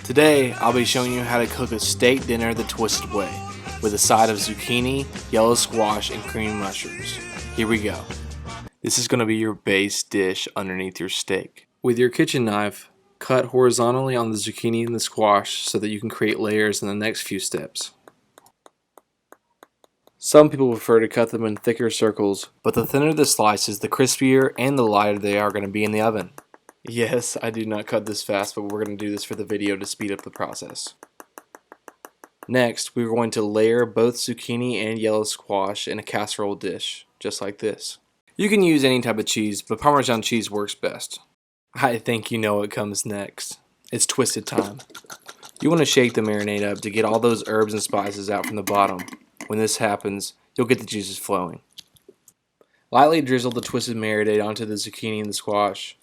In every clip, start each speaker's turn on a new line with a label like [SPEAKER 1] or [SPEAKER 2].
[SPEAKER 1] Today, I'll be showing you how to cook a steak dinner the twisted way, with a side of zucchini, yellow squash, and cream mushrooms. Here we go. This is going to be your base dish underneath your steak. With your kitchen knife, cut horizontally on the zucchini and the squash so that you can create layers in the next few steps. Some people prefer to cut them in thicker circles, but the thinner the slices, the crispier and the lighter they are going to be in the oven. Yes, I do not cut this fast, but we're going to do this for the video to speed up the process. Next, we're going to layer both zucchini and yellow squash in a casserole dish, just like this. You can use any type of cheese, but Parmesan cheese works best. I think you know what comes next. It's twisted time. You want to shake the marinade up to get all those herbs and spices out from the bottom. When this happens, you'll get the juices flowing. Lightly drizzle the twisted marinade onto the zucchini and the squash.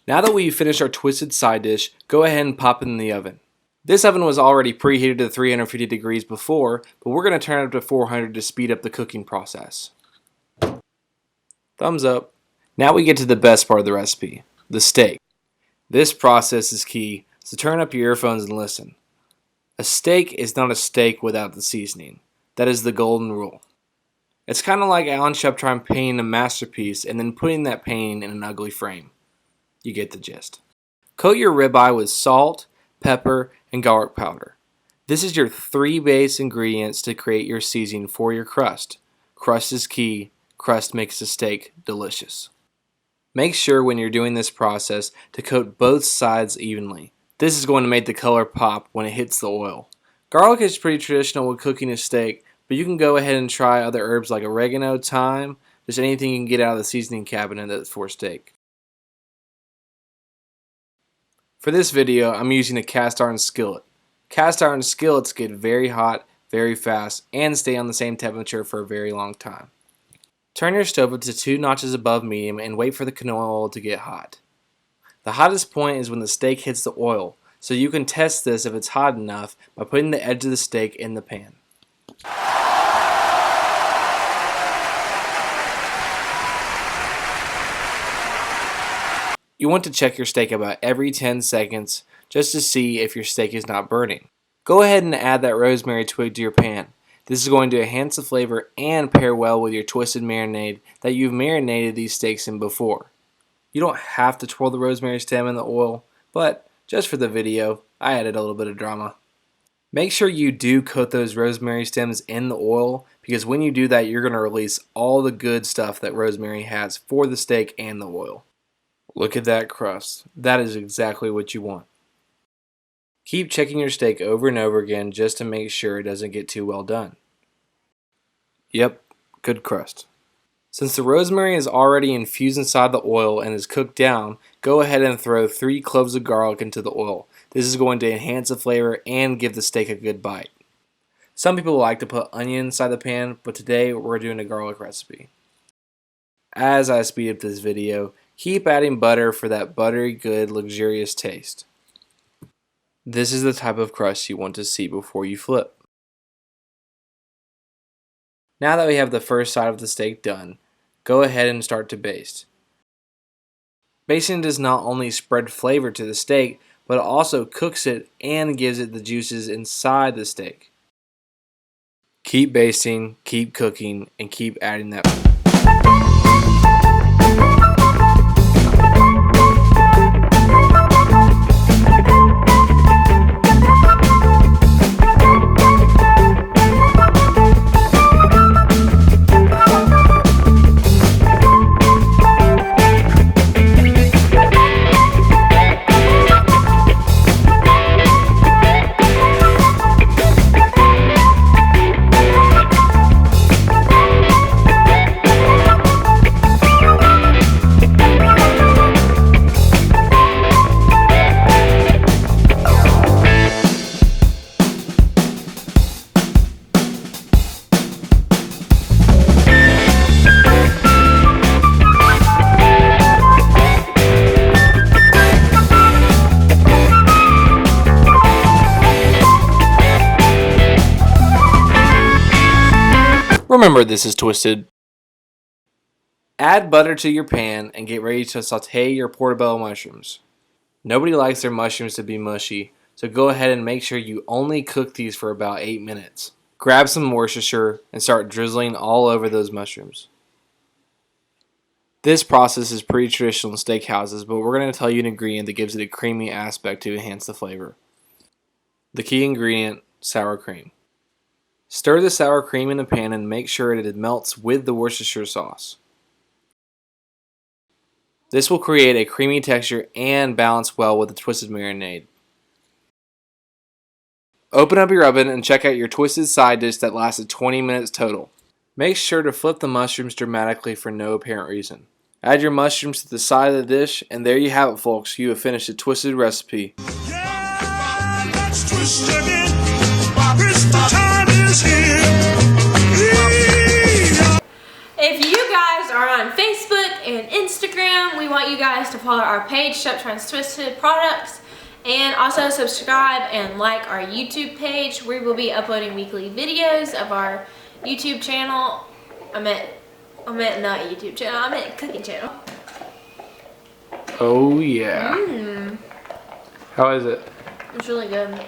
[SPEAKER 1] Now that we've finished our twisted side dish, go ahead and pop it in the oven. This oven was already preheated to 350 degrees before, but we're going to turn it up to 400 to speed up the cooking process. Thumbs up. Now we get to the best part of the recipe, the steak. This process is key, so turn up your earphones and listen. A steak is not a steak without the seasoning. That is the golden rule. It's kind of like Alan Shuptrine painting a masterpiece and then putting that painting in an ugly frame. You get the gist. Coat your ribeye with salt, pepper, and garlic powder. This is your 3 base ingredients to create your seasoning for your crust. Crust is key. Crust makes the steak delicious. Make sure when you're doing this process to coat both sides evenly. This is going to make the color pop when it hits the oil. Garlic is pretty traditional with cooking a steak, but you can go ahead and try other herbs like oregano, thyme, just anything you can get out of the seasoning cabinet for steak. For this video, I'm using a cast iron skillet. Cast iron skillets get very hot, very fast, and stay on the same temperature for a very long time. Turn your stove up to 2 notches above medium and wait for the canola oil to get hot. The hottest point is when the steak hits the oil, so you can test this if it's hot enough by putting the edge of the steak in the pan. You want to check your steak about every 10 seconds just to see if your steak is not burning. Go ahead and add that rosemary twig to your pan. This is going to enhance the flavor and pair well with your twisted marinade that you've marinated these steaks in before. You don't have to twirl the rosemary stem in the oil, but just for the video, I added a little bit of drama. Make sure you do coat those rosemary stems in the oil, because when you do that, you're going to release all the good stuff that rosemary has for the steak and the oil. Look at that crust. That is exactly what you want. Keep checking your steak over and over again just to make sure it doesn't get too well done. Yep, good crust. Since the rosemary is already infused inside the oil and is cooked down, go ahead and throw 3 cloves of garlic into the oil. This is going to enhance the flavor and give the steak a good bite. Some people like to put onion inside the pan, but today we're doing a garlic recipe. As I speed up this video, keep adding butter for that buttery, good, luxurious taste. This is the type of crust you want to see before you flip. Now that we have the first side of the steak done, go ahead and start to baste. Basting does not only spread flavor to the steak, but it also cooks it and gives it the juices inside the steak. Keep basting, keep cooking, and keep adding that. Remember, this is twisted. Add butter to your pan and get ready to saute your portobello mushrooms. Nobody likes their mushrooms to be mushy, so go ahead and make sure you only cook these for about 8 minutes. Grab some Worcestershire and start drizzling all over those mushrooms. This process is pretty traditional in steakhouses, but we're going to tell you an ingredient that gives it a creamy aspect to enhance the flavor. The key ingredient, sour cream. Stir the sour cream in a pan and make sure that it melts with the Worcestershire sauce. This will create a creamy texture and balance well with the twisted marinade. Open up your oven and check out your twisted side dish that lasted 20 minutes total. Make sure to flip the mushrooms dramatically for no apparent reason. Add your mushrooms to the side of the dish, and there you have it, folks. You have finished a twisted recipe.
[SPEAKER 2] Yeah, let's twist it. Twisted time is here.
[SPEAKER 3] If you guys are on Facebook and Instagram, we want you guys to follow our page, SHUPTRINE'S TWISTED PRODUCTS, and also subscribe and like our YouTube page. We will be uploading weekly videos of our YouTube channel. I meant not YouTube channel, I meant cooking channel.
[SPEAKER 1] Oh yeah.
[SPEAKER 3] Mmm.
[SPEAKER 1] How is it?
[SPEAKER 3] It's really good.